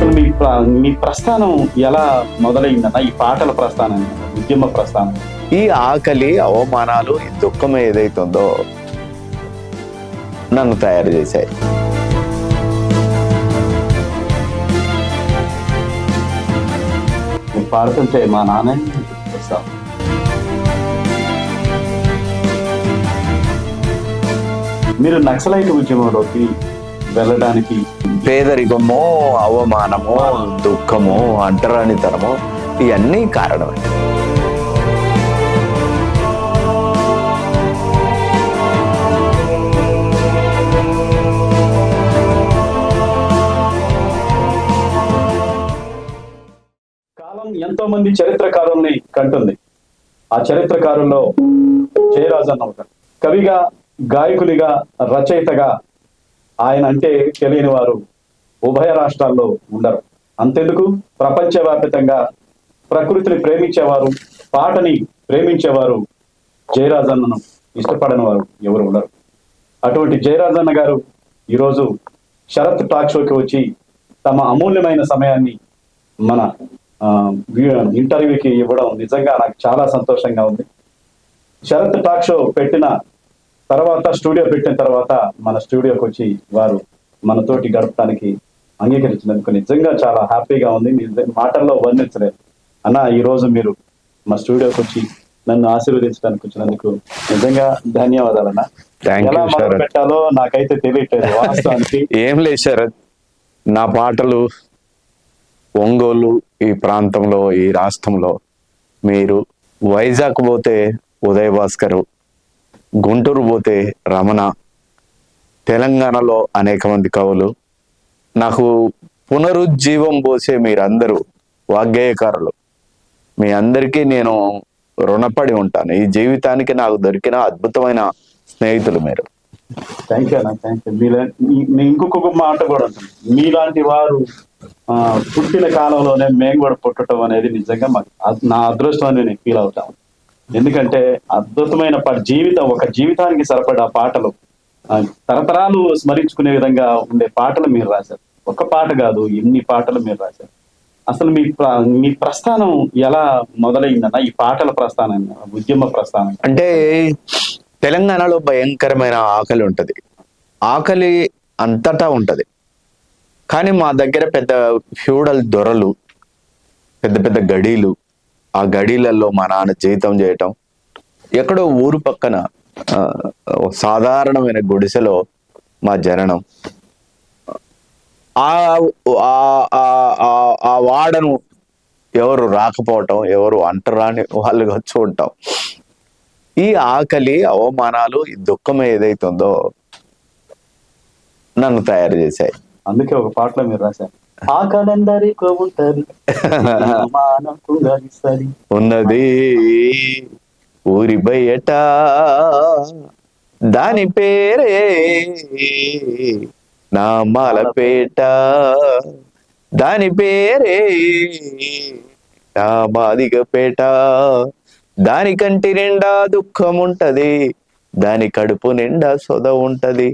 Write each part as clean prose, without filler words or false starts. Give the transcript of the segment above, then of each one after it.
అసలు మీ ప్రస్థానం ఎలా మొదలైందన్న ఈ పాటల ప్రస్థానం, ఉద్యమ ప్రస్థానం? ఈ ఆకలి, అవమానాలు, ఈ దుఃఖం ఏదైతుందో నన్ను తయారు చేశాయి. పాడుతుంటే మా నాన్న వస్తాం. మీరు నక్సలైట్ ఉద్యమంలోకి వెళ్ళడానికి పేదరికము, అవమానము, దుఃఖము, అంటరానితనము ఇవన్నీ కారణమే. కాలం ఎంతో మంది చరిత్రకారుల్ని కంటుంది. ఆ చరిత్రకారుల్లో జయరాజు అన్న ఒకరు. కవిగా, గాయకునిగా, రచయితగా ఆయన అంటే తెలియని వారు ఉభయ రాష్ట్రాల్లో ఉండరు. అంతెందుకు, ప్రపంచవ్యాప్తంగా ప్రకృతిని ప్రేమించేవారు, పాటని ప్రేమించేవారు జయరాజన్నను ఇష్టపడని వారు ఎవరు ఉండరు. అటువంటి జయరాజన్న గారు ఈరోజు శరత్ టాక్ షోకి వచ్చి తమ అమూల్యమైన సమయాన్ని మన ఇంటర్వ్యూకి ఇవ్వడం నిజంగా నాకు చాలా సంతోషంగా ఉంది. శరత్ టాక్ షో పెట్టిన తర్వాత, స్టూడియో పెట్టిన తర్వాత మన స్టూడియోకి వచ్చి వారు మనతోటి గడపడానికి అంగీకరించినందుకు నిజంగా చాలా హ్యాపీగా ఉంది. మాటల్లో వర్ణించలేదు. అన్న, ఈ రోజు మీరు మా స్టూడియోకి వచ్చి నన్ను ఆశీర్వదించడానికి వచ్చినందుకు నిజంగా ధన్యవాదాలన్న. ఎలా మొదలు పెట్టాలో నాకైతే తెలియట్లేదు వాస్తవానికి. ఏం లేదు శరత్, నా పాటలు ఒంగోలు, ఈ ప్రాంతంలో, ఈ రాష్ట్రంలో, మీరు వైజాగ్ పోతే ఉదయ్ భాస్కర్, గుంటూరు పోతే రమణ, తెలంగాణలో అనేక మంది కవులు, నాకు పునరుజ్జీవం పోసే మీరందరూ వాగ్గేయకారులు, మీ అందరికీ నేను రుణపడి ఉంటాను. ఈ జీవితానికి నాకు దొరికిన అద్భుతమైన స్నేహితులు మీరు. థ్యాంక్ యూ అన్న, థ్యాంక్ యూ. ఇంకొక మాట కూడా ఉంటుంది, మీలాంటి వారు పుట్టిన కాలంలోనే మేము కూడా పుట్టడం అనేది నిజంగా నా అదృష్టం అని నేను ఫీల్ అవుతాను. ఎందుకంటే అద్భుతమైన జీవితం, ఒక జీవితానికి సరిపడా పాటలు, తరతరాలు స్మరించుకునే విధంగా ఉండే పాటలు మీరు రాశారు. ఒక పాట కాదు, ఎన్ని పాటలు మీరు రాశారు. అసలు మీ ప్రస్థానం ఎలా మొదలైందన్న ఈ పాటల ప్రస్థానం, ఉద్యమ ప్రస్థానం? అంటే తెలంగాణలో భయంకరమైన ఆకలి ఉంటది, ఆకలి అంతటా ఉంటది. కానీ మా దగ్గర పెద్ద ఫ్యూడల్ దొరలు, పెద్ద పెద్ద గడీలు, ఆ గడీలలో మా నాన్న జీతం చేయటం, ఎక్కడో ఊరు పక్కన సాధారణమైన గుడిసెలో మా జననం, ఆ వాడను ఎవరు రాకపోవటం, ఎవరు అంటరాని వాళ్ళుగా చూడటం, ఈ ఆకలి, అవమానాలు, ఈ దుఃఖం ఏదైతుందో నన్ను తయారు చేశాయి. అందుకే ఒక పాటలో మీరు రాశారు, ఆకలందరికీ ఉంటది ఉన్నది ఊరి బయట, దాని పేరే నామాలపేట, దాని పేరే నా మాదిగపేట, దాని కంటి నిండా దుఃఖం ఉంటది, దాని కడుపు నిండా సొద ఉంటది,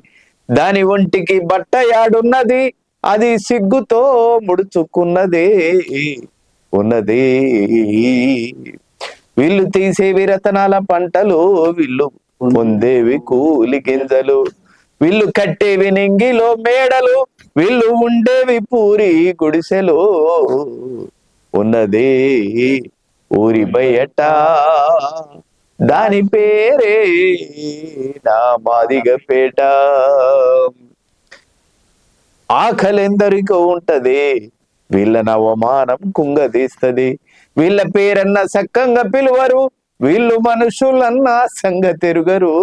దాని ఒంటికి బట్ట యాడున్నది, అది సిగ్గుతో ముడుచుకున్నదే ఉన్నది. వీళ్ళు తీసేవి రతనాల పంటలు, వీళ్ళు పొందేవి కూలి గింజలు, వీళ్ళు కట్టేవి నింగిలో మేడలు, వీళ్ళు ఉండేవి పూరి గుడిసెలు, ఉన్నది ఊరి బయట, దాని పేరే నా మాదిగపేట. ఆకలెందరికో ఉంటది, వీళ్ళ అవమానం కుంగదీస్తది, వీళ్ళ పేరన్న సక్కంగా పిలువరు, వీళ్ళు మనుషులన్న సంగతెరుగరు,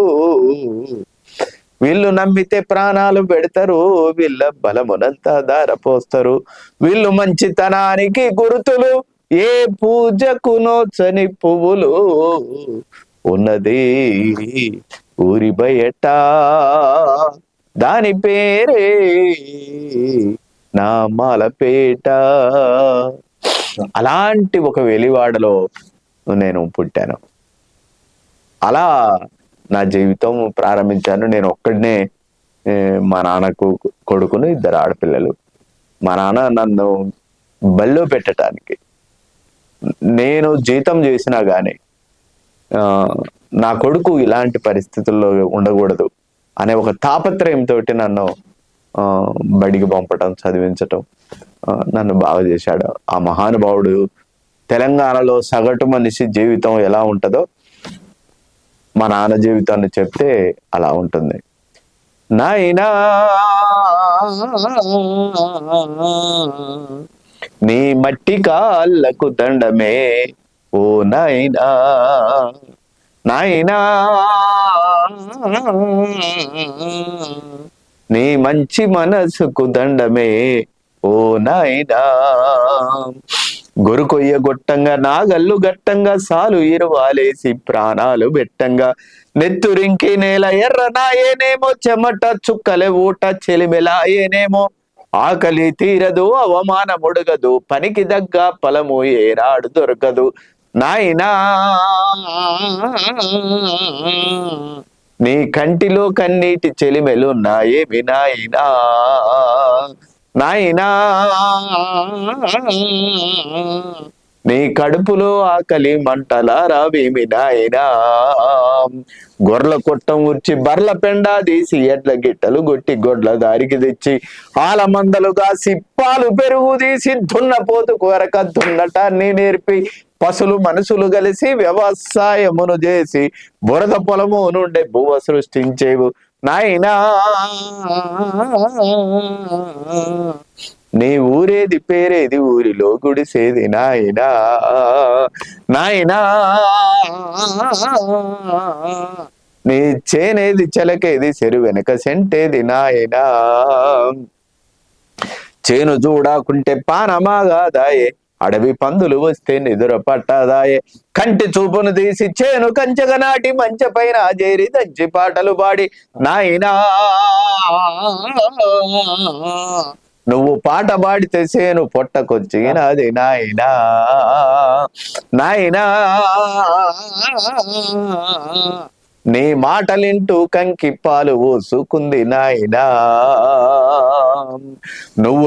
వీళ్ళు నమ్మితే ప్రాణాలు పెడతారు, వీళ్ళ బలమునంతా దారపోస్తారు, వీళ్ళు మంచితనానికి గుర్తులు, ఏ పూజకు నోచని పువ్వులు, ఉన్నది ఊరి బయట, దాని పేరే నామాలపేట. అలాంటి ఒక వెలివాడలో నేను పుట్టాను. అలా నా జీవితం ప్రారంభించాను. నేను ఒక్కడినే, మా నాన్నకు కొడుకును, 2 ఆడపిల్లలు. మా నాన్న నన్ను బల్లో పెట్టడానికి. నేను జీతం చేసినా గాని నా కొడుకు ఇలాంటి పరిస్థితుల్లో ఉండకూడదు అనే ఒక తాపత్రయంతో నన్ను బడికి పంపటం, చదివించటం నన్ను బాగా చేశాడు ఆ మహానుభావుడు. తెలంగాణలో సగటు మనిషి జీవితం ఎలా ఉంటుందో మా నాన్న జీవితాన్ని చెప్తే అలా ఉంటుంది. నాయనా నీ మట్టి కాళ్ళకు దండమే ఓ నాయనా, నాయనా నీ మంచి మనసుకు దండమే ఓ నాయనా. గొరుకొయ్య గొట్టంగా నాగల్లు గట్టంగా సాలు ఇరువాలేసి ప్రాణాలు బెట్టంగా నెత్తురింకి నేల ఎర్రనాయేనేమో చెమట చుక్కలే ఊట చెలిమెలాయేనేమో ఆకలి తీరదు అవమానముడగదు పనికి దగ్గ ఫలము ఏరాడు దొరకదు నాయనా నీ కంటిలో కన్నీటి చెలిమెలు నాయేమి నాయనా, నాయనా నీ కడుపులో ఆకలి మంటలారావేమి నాయనా. గొర్రెల కొట్టం ఉర్చి బర్ల పెండా తీసి ఎడ్ల గిట్టలు గొట్టి గొడ్ల దారికి తెచ్చి ఆల మందలు కాసి పాలు పెరుగు తీసి దున్నపోతు కొరక దున్నటాన్ని నేర్పి పశులు మనుషులు కలిసి వ్యవసాయమును చేసి బురద పొలము నుండి భువ సృష్టించేవు నాయనా. నీ ఊరేది పేరేది ఊరిలో గుడిసేది నాయనా, నాయనా నీ చేనేది చెలకేది చెరు వెనక సెంటేది నాయనా. చేను చూడాకుంటే పానమాగాదాయే అడవి పందులు వస్తే నిదుర పట్టదాయే కంటి చూపును తీసి చేను కంచెగ నాటి మంచె పైన చేరి దంచి పాటలు పాడి నాయనా నువ్వు పాట పాడితే చేను పొట్టకొచ్చి నాది నాయనా, నాయనా నీ మాటలింటూ కంకి పాలు ఊసుకుంది నాయనా. నువ్వు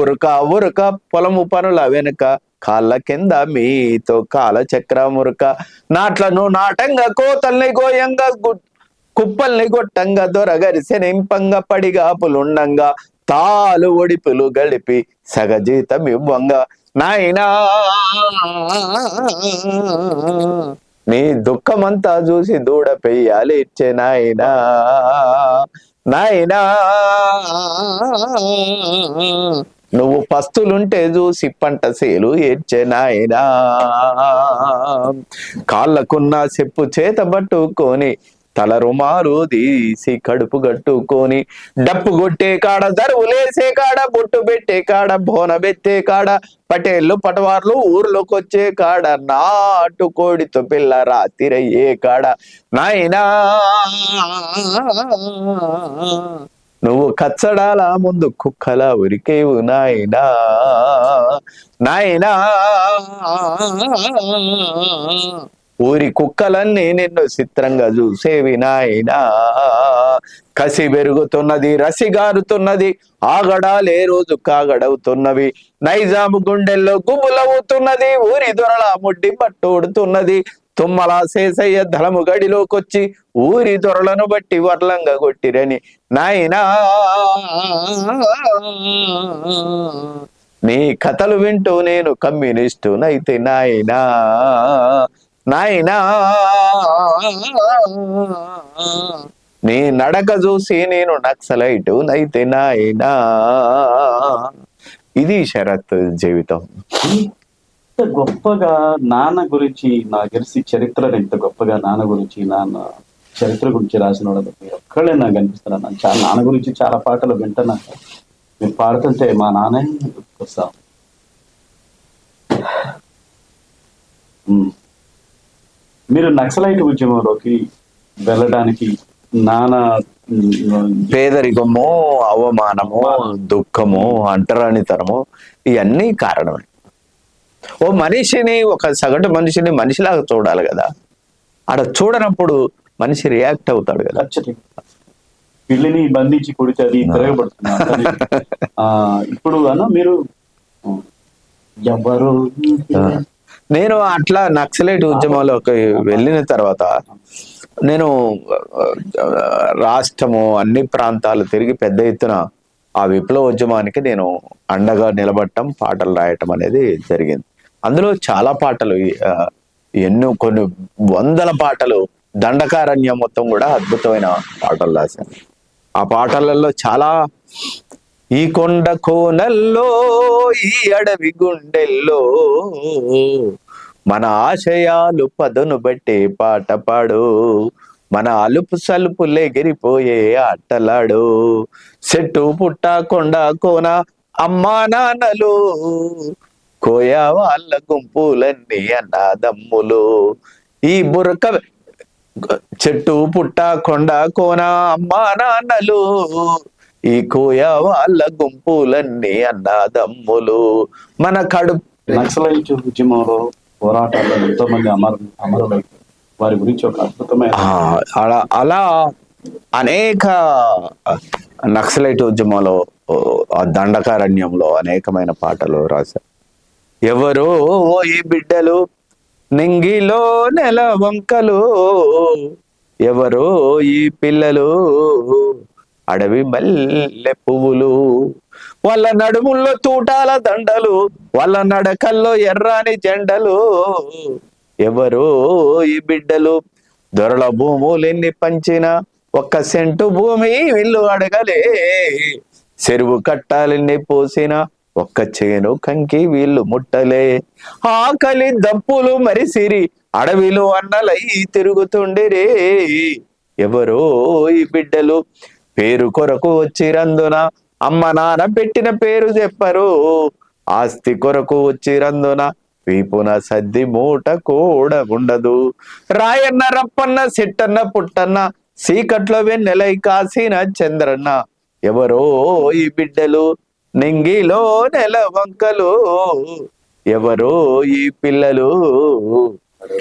ఉరక పొలము పనుల వెనుక కాళ్ళ కింద మీతో కాల చక్రమురక నాట్లను నాటంగా కోతల్ని గోయంగా కుప్పల్ని గొట్టంగా దొరగరిసె నింపంగా పడిగాపులుండంగా తాలు ఒడిపులు గడిపి సగజీతం ఇవ్వంగా నాయనా నీ దుఃఖమంతా చూసి దూడ పెయ్యాలి ఇచ్చే నాయనా, నాయనా నువ్వు పస్తులుంటే చూసి పంట సేలు ఏడ్చే నాయనా. కాళ్ళకున్న చెప్పు చేత పట్టుకొని తల రుమాలు తీసి కడుపు గట్టుకొని డప్పు కొట్టే కాడ దరువులేసే కాడ బొట్టు పెట్టే కాడ బోన పెట్టే కాడ పటేళ్ళు పటవార్లు ఊర్లోకి వచ్చే కాడ నాటు కోడితో పిల్ల రాతిరయ్యే కాడ నాయనా నువ్వు కచ్చడాల ముందు కుక్కలా ఉరికేవు నాయనా, నాయనా ఊరి కుక్కలన్నీ నిన్ను చిత్రంగా చూసేవి నాయనా. కసి పెరుగుతున్నది రసిగారుతున్నది ఆగడాలే రోజు కాగడవుతున్నవి నైజాము గుండెల్లో గుబులవుతున్నది ఊరి దొరల ముడ్డి పట్టుడుతున్నది తుమ్మల శేషయ్య ధలము గడిలోకొచ్చి ఊరి దొరలను బట్టి వర్లంగా కొట్టిరని నాయనా. నీ కథలు వింటూ నేను కమ్యూనిస్టు నైతే నాయనా, నాయనా నీ నడక చూసి నేను నక్సలైటు నైతే నాయనా. ఇది శరత్ జీవితం. ఇంత గొప్పగా నాన్న గురించి నాకు తెలిసి చరిత్రను ఇంత గొప్పగా నాన్న గురించి నాన్న చరిత్ర గురించి రాసిన వాళ్ళు మీరు ఒక్కళ్ళే నాకు అనిపిస్తున్నారు. చాలా నాన్న గురించి చాలా పాటలు వింటున్నా, మీరు పాడుతుంటే మా నాన్నే గుర్తొస్తా. మీరు నక్సలైట్ ఉద్యమంలోకి వెళ్ళడానికి నాన్న పేదరికము, అవమానము, దుఃఖము, అంటరానితనము ఇవన్నీ కారణమే. ఓ మనిషిని, ఒక సగటు మనిషిని మనిషిలాగా చూడాలి కదా, ఆడ చూడనప్పుడు మనిషి రియాక్ట్ అవుతాడు కదా. పిల్లిని బంధించి కొడితే అది తిరగబడుతుంది. ఇప్పుడు అన్న మీరు ఎవరు నేను అట్లా నక్సలైట్ ఉద్యమంలోకి వెళ్ళిన తర్వాత నేను రాష్ట్రము అన్ని ప్రాంతాలు తిరిగి పెద్ద ఎత్తున ఆ విప్లవ ఉద్యమానికి నేను అండగా నిలబడటం, పాటలు రాయటం అనేది జరిగింది. అందులో చాలా పాటలు, కొన్ని వందల పాటలు, దండకారణ్యం మొత్తం కూడా అద్భుతమైన పాటలు రాశాను. ఆ పాటలలో చాలా, ఈ కొండ కోనల్లో ఈ అడవి గుండెల్లో మన ఆశయాలు పదును బట్టే పాట పాడు, మన అలుపు సలుపులు ఎగిరిపోయే ఆటలాడు, చెట్టు పుట్ట కొండ కోన అమ్మా నాన్నలు, కోయా వాళ్ళ గుంపులన్నీ అన్నదమ్ములు, ఈ బురక చెట్టు పుట్ట కొండ కోన అమ్మా నాన్నలు, ఈ కోయా వాళ్ళ గుంపులన్నీ అన్నదమ్ములు, మన కడుపు. నక్సలైట్ ఉద్యమంలో పోరాటాల్లో ఎంతో మంది అమరులు వారి గురించి ఒక అద్భుతమైన అలా అనేక నక్సలైట్ ఉద్యమంలో, ఆ దండకారణ్యంలో అనేకమైన పాటలు రాశారు. ఎవరో ఈ బిడ్డలు నింగిలో నెల వంకలు, ఎవరో ఈ పిల్లలు అడవి మల్లె పువ్వులు, వాళ్ళ నడుముల్లో తూటాల దండలు, వాళ్ళ నడకల్లో ఎర్రాని జెండలు, ఎవరో ఈ బిడ్డలు దొరల భూములెన్ని పంచిన ఒక్క సెంటు భూమి వీళ్ళు అడగలే, చెరువు కట్టాలెన్ని పోసిన ఒక్క చేను కంకి వీళ్ళు ముట్టలే, ఆకలి దప్పులు మరిసిరి అడవిలో అన్నలై తిరుగుతుండిరే, ఎవరో ఈ బిడ్డలు పేరు కొరకు వచ్చిరందున అమ్మ నాన్న పెట్టిన పేరు చెప్పరు, ఆస్తి కొరకు వచ్చిరందున వీపున సద్ది మూట కూడా ఉండదు, రాయన్న రప్పన్న సిట్టన్న పుట్టన్న సీకట్లో వెన్నెలై కాసిన చంద్రన్న, ఎవరో ఈ బిడ్డలు నింగిలో నెల వంకలు, ఎవరో ఈ పిల్లలు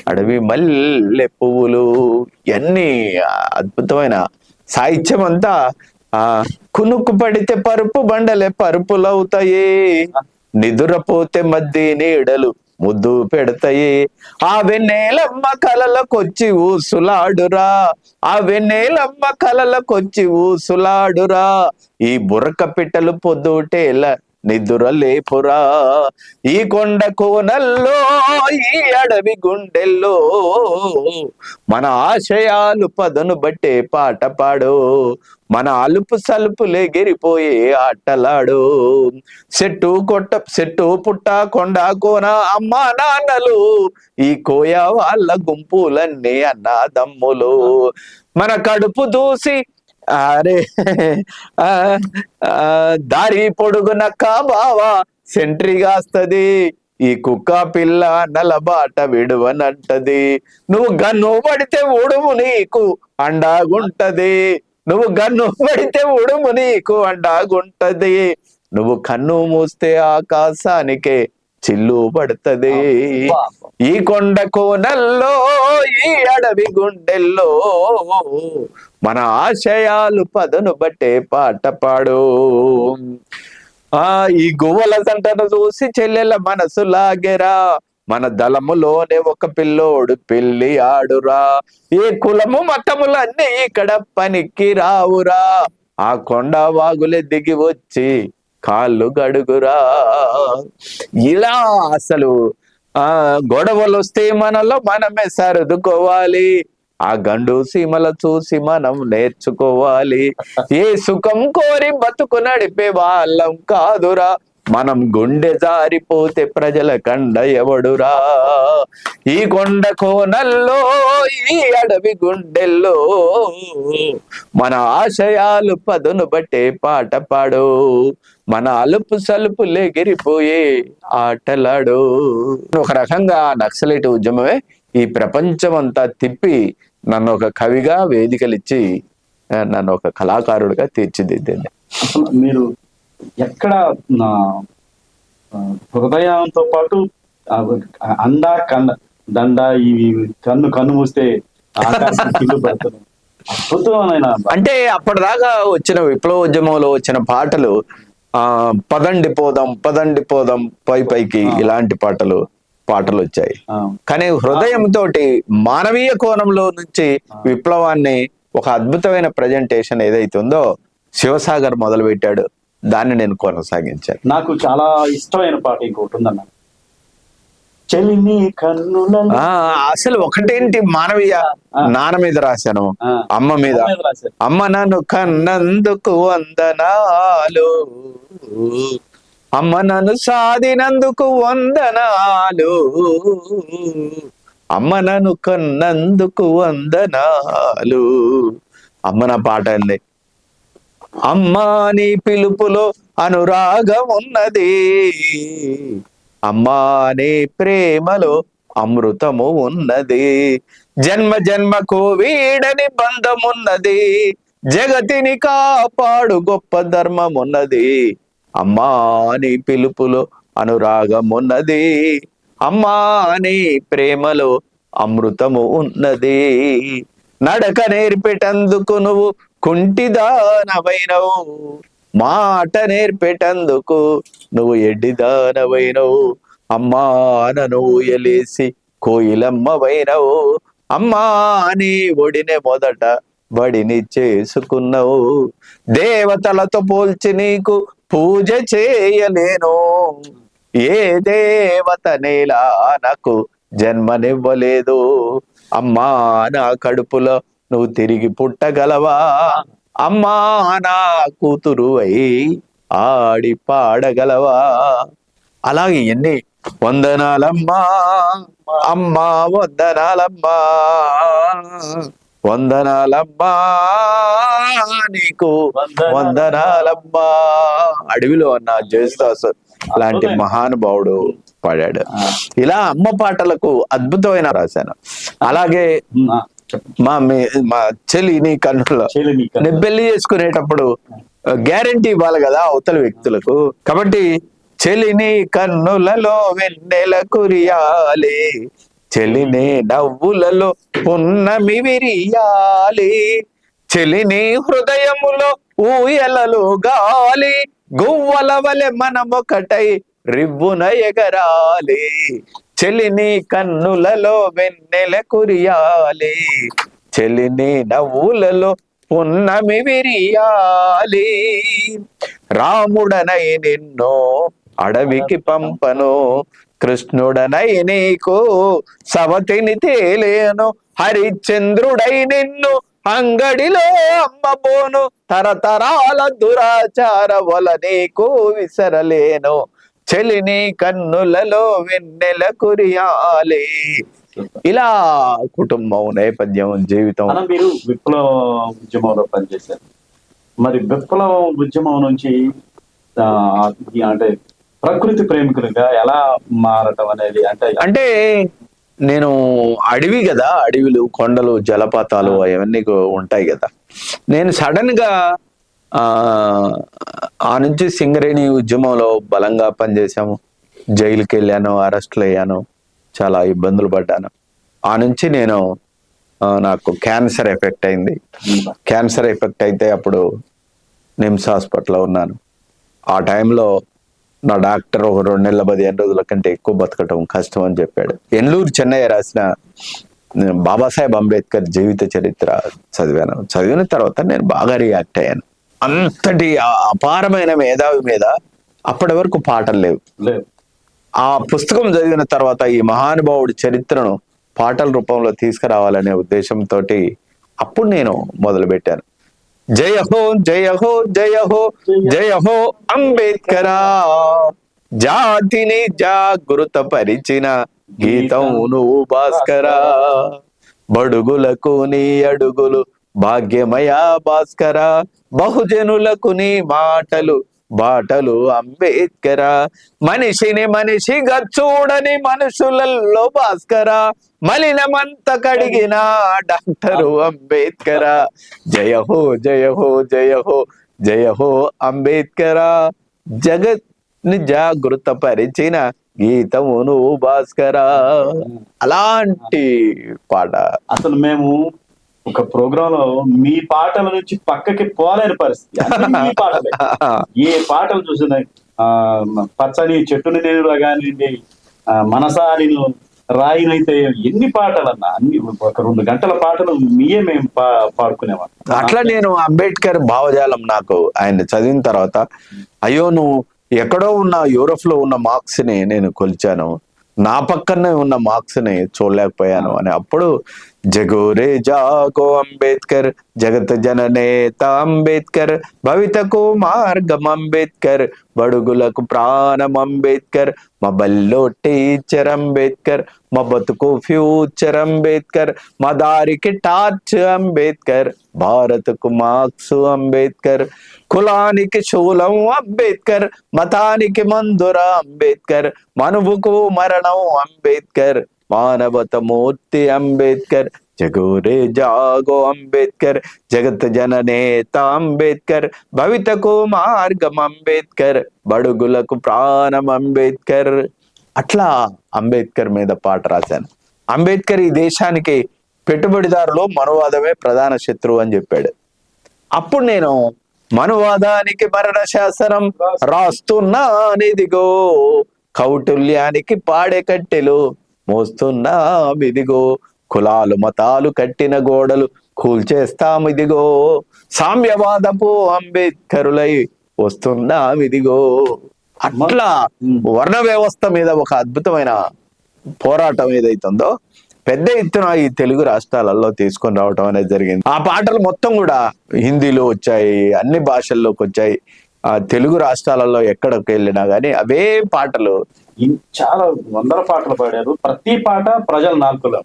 అడవి మల్లె పువ్వులు. ఎన్ని అద్భుతమైన సాహిత్యం అంతా. కునుక్కు పడితే పరుపు బండలే పరుపులవుతాయి, నిదురపోతే మధ్య నీడలు ముద్దు పెడతాయి, ఆ వెన్నెలమ్మ కలలకొచ్చి ఊసులాడురా, ఆ వెన్నెలమ్మ కలలకొచ్చి ఊసులాడురా, ఈ బుర్రక పిట్టలు పొద్దుటేల నిద్ర లేపురా, ఈ కొండ కోనల్లో ఈ అడవి గుండెల్లో మన ఆశయాలు పదను బట్టే పాట పాడు, మన అలుపు సలుపులు ఎగిరిపోయే ఆటలాడు, చెట్టు పుట్ట కొండ కోన అమ్మా నాన్నలు, ఈ కోయా వాళ్ళ గుంపులన్నీ అన్నదమ్ములు, మన కడుపు దూసి అరే దారి పొడుగునక్క బావా సెంట్రీగాస్తది, ఈ కుక్క పిల్ల నలబాట విడువనంటది, నువ్వు గన్ను పడితే ఉడుము నీకు అండాగుంటది, నువ్వు గన్ను పడితే ఉడుము నీకు అండాగుంటది, నువ్వు కన్ను మూస్తే ఆకాశానికే చిల్లు పడుతుంది, ఈ కొండ కోనల్లో ఈ అడవి గుండెల్లో మన ఆశయాలు పదను బట్టే పాట పాడు, ఈ గువ్వల జంటను చూసి చెల్లెల మనసు లాగెరా, మన దళములోనే ఒక పిల్లోడు పెళ్లి ఆడురా, ఏ కులము మతములన్నీ ఇక్కడ పనికి రావురా, ఆ కొండ వాగులే దిగి వచ్చి కాళ్ళు గడుగురా. ఇలా అసలు గొడవలు వస్తే మనలో మనమే సర్దుకోవాలి, ఆ గండు సీమల చూసి మనం నేర్చుకోవాలి, ఏ సుఖం కోరి బతుకు నడిపే వాళ్ళం కాదురా, మనం గుండె జారిపోతే ప్రజల కండ ఎవడురా, ఈ కొండ కోనల్లో ఈ అడవి గుండెల్లో మన ఆశయాలు పదును బట్టే పాట పాడు, మన అలుపు సలుపులు ఎగిరిపోయే ఆటలాడు. ఒక రకంగా నక్సలైట్ ఉద్యమమే ఈ ప్రపంచం అంతా తిప్పి నన్ను ఒక కవిగా వేదికలిచ్చి నన్ను ఒక కళాకారుడిగా తీర్చిదిద్దింది. అసలు మీరు ఎక్కడ హృదయంతో పాటు దండ ఇవి కన్ను మూస్తే ఆకాశం కింద పడుతుంది. అద్భుతమైన అంటే అప్పటిదాకా వచ్చిన విప్లవ ఉద్యమంలో వచ్చిన పాటలు పదండి పోదాం పదండి పోదాం పై పైకి ఇలాంటి పాటలు వచ్చాయి. కానీ హృదయంతో మానవీయ కోణంలో నుంచి విప్లవాన్ని ఒక అద్భుతమైన ప్రజెంటేషన్ ఏదైతే ఉందో శివసాగర్ మొదలు పెట్టాడు, దాన్ని నేను కొనసాగించాను. నాకు చాలా ఇష్టమైన పాట ఇంకోటి ఉందన్న, చెలిని కన్నుల. అసలు ఒకటేంటి మానవీయ, నాన్న మీద రాశాను, అమ్మ మీద. అమ్మ నన్ను కన్నందుకు వందనాలు, అమ్మ నన్ను సాధినందుకు వందనాలు, అమ్మ నన్ను కన్నందుకు వందనాలు. అమ్మ నా పాట అండి. అమ్మా నీ పిలుపులో అనురాగం ఉన్నది, అమ్మా నీ ప్రేమలో అమృతము ఉన్నది, జన్మ జన్మకు వీడని బంధమున్నది, జగతిని కాపాడు గొప్ప ధర్మం ఉన్నది, అమ్మా నీ పిలుపులో అనురాగం ఉన్నది, అమ్మా నీ ప్రేమలో అమృతము ఉన్నది, నడక నేర్పేటందుకు నువ్వు కుంటిదానవైనవు, మాట నేర్పేటందుకు నువ్వు ఎడ్డిదానవైనవు, అమ్మా నన్ను ఊయలేసి కోయిలమ్మవైనవు, అమ్మా నీ ఒడినే మొదట బడిని చేసుకున్నావు, దేవతలతో పోల్చి నీకు పూజ చేయలేను, ఏ దేవత నేలా నాకు జన్మనివ్వలేదు, అమ్మా నా కడుపులో నువ్వు తిరిగి పుట్టగలవా, అమ్మా నా కూతురు అయి ఆడి పాడగలవా. అలాగే ఎన్ని వందనాలమ్మా అమ్మా, వందనాలమ్మా, వందనాలమ్మా నీకు వందనాలమ్మా. అడవిలో అన్న జయసుదాస్ లాంటి మహానుభావుడు పాడాడు. ఇలా అమ్మ పాటలకు అద్భుతమైన రాశాను. అలాగే మా చెలిని కన్నుల, నేను పెళ్లి చేసుకునేటప్పుడు గ్యారంటీ ఇవ్వాలి కదా అవతల వ్యక్తులకు. కాబట్టి చెలిని కన్నులలో వెన్నెల కురియాలి, చెలిని నవ్వులలో పున్నమి విరియాలి, చెలిని హృదయములో ఊయలలో గాలి, గువ్వల వలె మనమొకటై రివ్వున ఎగరాలి, చెలిని కన్నులలో వెన్నెల కురియాలి, చెలిని నవ్వులలో పున్నమి విరియాలి, రాముడనై నిన్ను అడవికి పంపను, కృష్ణుడనై నీకు సవతిని తేలేను, హరిశ్చంద్రుడై నిన్ను అంగడిలో అమ్మబోను, తరతరాల దురాచార వల నీకు విసరలేను, చెలిని కన్నులలో వెన్నెల కురియాలి. ఇలా కుటుంబం, నేపథ్యం, జీవితం. మీరు విప్లవ ఉద్యమంలో పనిచేశారు. మరి విప్లవ ఉద్యమం నుంచి అంటే ప్రకృతి ప్రేమికులుగా ఎలా మారటం అనేది అంటే నేను అడవి కదా, అడవిలు, కొండలు, జలపాతాలు అవన్నీ ఉంటాయి కదా. నేను సడన్ గా ఆ నుంచి సింగరేణి ఉద్యమంలో బలంగా పనిచేశాము, జైలుకి వెళ్ళాను, అరెస్ట్లు అయ్యాను, చాలా ఇబ్బందులు పడ్డాను. ఆ నుంచి నాకు క్యాన్సర్ ఎఫెక్ట్ అయింది. క్యాన్సర్ ఎఫెక్ట్ అయితే అప్పుడు నిమ్స్ హాస్పిటల్లో ఉన్నాను. ఆ టైంలో నా డాక్టర్ ఒక 2 నెలల 15 రోజుల కంటే ఎక్కువ బతకటం కష్టం అని చెప్పాడు. ఎన్లూరు చెన్నయ్య రాసిన బాబాసాహెబ్ అంబేద్కర్ జీవిత చరిత్ర చదివిన తర్వాత నేను బాగా రియాక్ట్ అయ్యాను. అంతటి అపారమైన మేధావి మీద అప్పటి వరకు పాటలు లేవు. ఆ పుస్తకం చదివిన తర్వాత ఈ మహానుభావుడి చరిత్రను పాటల రూపంలో తీసుకురావాలనే ఉద్దేశంతో అప్పుడు నేను మొదలు పెట్టాను. జయ హో జయ హో జయ హో జయ హో అంబేద్కరా, జాతిని జాగృత పరిచిన గీతం నువ్వు భాస్కరా, బడుగులకు నీ అడుగులు భాగ్యమయ భాస్కర, బహుజనులకు నీ మాటలు బాటలు అంబేద్కర, మనిషిని మనిషిగా చూడని మనుషులలో భాస్కర, మలినమంత కడిగిన డాక్టరు అంబేద్కర, జయ హో జయ హో జయ హో జయ హో అంబేద్కర, జగత్ ని జాగృత పరిచిన గీతము నువ్వు భాస్కర. అలాంటి పాట అసలు మేము ఒక ప్రోగ్రామ్ లో మీ పాటల నుంచి పక్కకి పోలేని పరిస్థితి, అన్ని మీ పాటలే. ఏ పాటలు చూసినా పచ్చని చెట్టుని నేను కానివ్వండి, మనసా నేను రాయినైతే, ఎన్ని పాటలన్నా అన్ని ఒక 2 గంటల పాటలు మీయే మేము పాడుకునేవాళ్ళం. అట్లా నేను అంబేద్కర్ భావజాలం నాకు ఆయన చదివిన తర్వాత, అయ్యో నువ్వు ఎక్కడో ఉన్న యూరోప్ లో ఉన్న మార్క్స్ ని నేను కొలిచాను, నా పక్కనే ఉన్న మార్క్స్ ని చూడలేకపోయాను అని. అప్పుడు జగోరే జాగో అంబేద్కర్, జగత్ జననేత అంబేద్కర్, భవితకు మార్గం అంబేద్కర్, బడుగులకు ప్రాణం అంబేద్కర్, మా బల్లో టీచర్ అంబేద్కర్, మా బతుకు ఫ్యూచర్ అంబేద్కర్, మా దారికి టార్చ్ అంబేద్కర్, భారత్కు మార్క్స్ అంబేద్కర్, కులానికి శూలం అంబేద్కర్, మతానికి మందుర అంబేద్కర్, మనువుకు మరణం అంబేద్కర్, మానవత మూర్తి అంబేద్కర్, జగోరే జాగో అంబేద్కర్, జగత్ జననేత అంబేద్కర్, భవితకు మార్గం అంబేద్కర్, బడుగులకు ప్రాణం అంబేద్కర్. అట్లా అంబేద్కర్ మీద పాట రాశాను. అంబేద్కర్ ఈ దేశానికి పెట్టుబడిదారులో మనువాదమే ప్రధాన శత్రువు అని చెప్పాడు. అప్పుడు నేను మనువాదానికి మరణ శాసనం రాస్తున్నానిదిగో, కౌటిల్యానికి పాడే కట్టెలు మోస్తున్నామిదిగో, కులాలు మతాలు కట్టిన గోడలు కూల్చేస్తామిదిగో, సామ్యవాదపు అంబేద్కరులై వస్తున్నామిదిగో. అట్లా వర్ణ వ్యవస్థ మీద ఒక అద్భుతమైన పోరాటం ఏదైతుందో పెద్ద ఎత్తున ఈ తెలుగు రాష్ట్రాలలో తీసుకొని రావటం అనేది జరిగింది. ఆ పాటలు మొత్తం కూడా హిందీలో వచ్చాయి, అన్ని భాషల్లోకి వచ్చాయి. ఆ తెలుగు రాష్ట్రాలలో ఎక్కడికి వెళ్ళినా గానీ అవే పాటలు. చాలా వందల పాటలు పాడారు, ప్రతి పాట ప్రజల నాలుకలో.